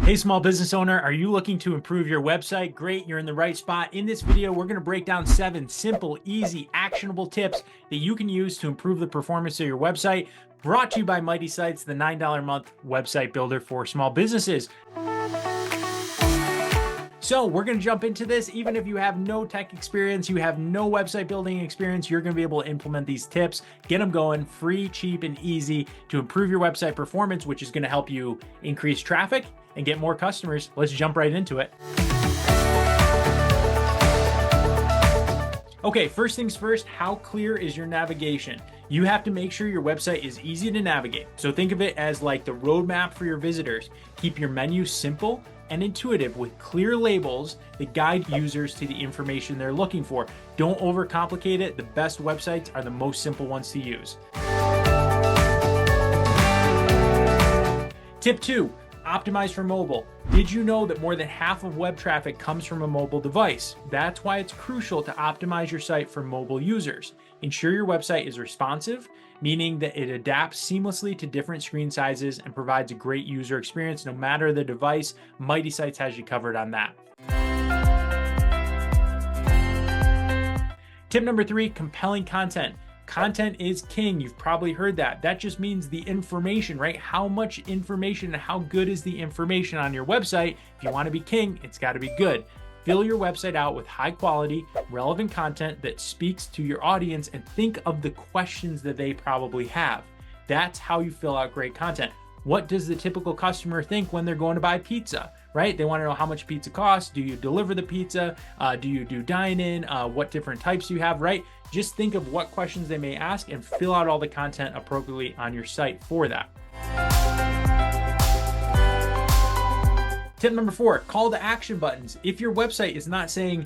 Hey, small business owner, are you looking to improve your website? Great, you're in the right spot. In this video, we're going to break down 7 simple, easy, actionable tips that you can use to improve the performance of your website. Brought to you by Mighty Sites, the $9 a month website builder for small businesses. So we're going to jump into this. Even if you have no tech experience, you have no website building experience, you're going to be able to implement these tips, get them going free, cheap, and easy to improve your website performance, which is going to help you increase traffic and get more customers. Let's jump right into it. Okay, first things first, how clear is your navigation? You have to make sure your website is easy to navigate. So think of it as like the roadmap for your visitors. Keep your menu simple and intuitive with clear labels that guide users to the information they're looking for. Don't overcomplicate it. The best websites are the most simple ones to use. Tip 2. Optimize for mobile. Did you know that more than half of web traffic comes from a mobile device? That's why it's crucial to optimize your site for mobile users. Ensure your website is responsive, meaning that it adapts seamlessly to different screen sizes and provides a great user experience no matter the device. Mighty Sites has you covered on that. Tip number 3, compelling content. Content is king. You've probably heard that. That just means the information, right? How much information and how good is the information on your website? If you want to be king, it's got to be good. Fill your website out with high quality, relevant content that speaks to your audience, and think of the questions that they probably have. That's how you fill out great content. What does the typical customer think when they're going to buy pizza, right? They want to know how much pizza costs. Do you deliver the pizza? Do you do dine-in? What different types you have, right? Just think of what questions they may ask and fill out all the content appropriately on your site for that. Tip number 4, call to action buttons. If your website is not saying,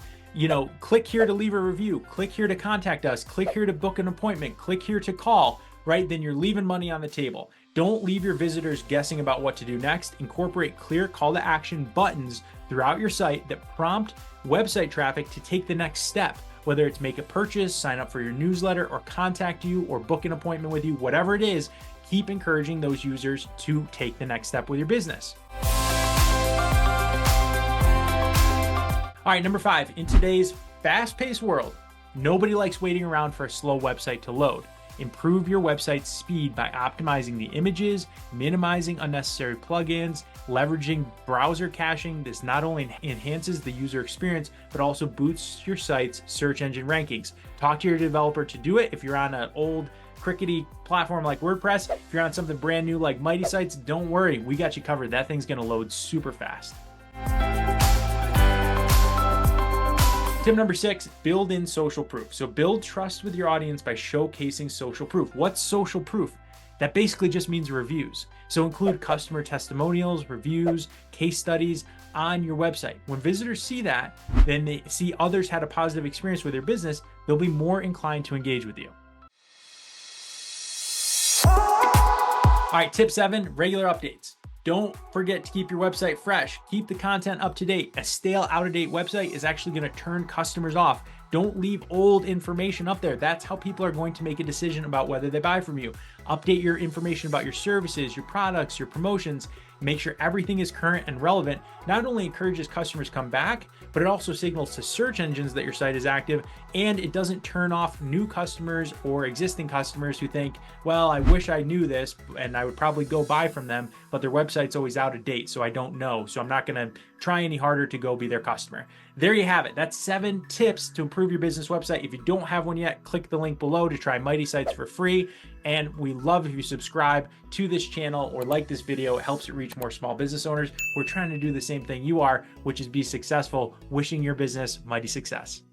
click here to leave a review, click here to contact us, click here to book an appointment, click here to call, right? Then you're leaving money on the table. Don't leave your visitors guessing about what to do next. Incorporate clear call to action buttons throughout your site that prompt website traffic to take the next step, whether it's make a purchase, sign up for your newsletter, or contact you, or book an appointment with you, whatever it is. Keep encouraging those users to take the next step with your business. All right, number 5, in today's fast-paced world, nobody likes waiting around for a slow website to load. Improve your website's speed by optimizing the images, minimizing unnecessary plugins, leveraging browser caching. This not only enhances the user experience, but also boosts your site's search engine rankings. Talk to your developer to do it. If you're on an old crickety platform like WordPress, if you're on something brand new like Mighty Sites, don't worry, we got you covered. That thing's gonna load super fast. Tip number 6, build in social proof. So build trust with your audience by showcasing social proof. What's social proof? That basically just means reviews. So include customer testimonials, reviews, case studies on your website. When visitors see that, then they see others had a positive experience with your business, they'll be more inclined to engage with you. All right, tip 7, regular updates. Don't forget to keep your website fresh. Keep the content up to date. A stale, out-of-date website is actually going to turn customers off. Don't leave old information up there. That's how people are going to make a decision about whether they buy from you. Update your information about your services, your products, your promotions. Make sure everything is current and relevant. Not only encourages customers to come back, but it also signals to search engines that your site is active, and it doesn't turn off new customers or existing customers who think, well, I wish I knew this and I would probably go buy from them, but their website's always out of date, so I don't know. So I'm not going to try any harder to go be their customer. There you have it. That's 7 tips to improve your business website. If you don't have one yet, click the link below to try Mighty Sites for free. And we love if you subscribe to this channel or like this video. It helps it reach more small business owners. We're trying to do the same thing you are, which is be successful. Wishing your business mighty success.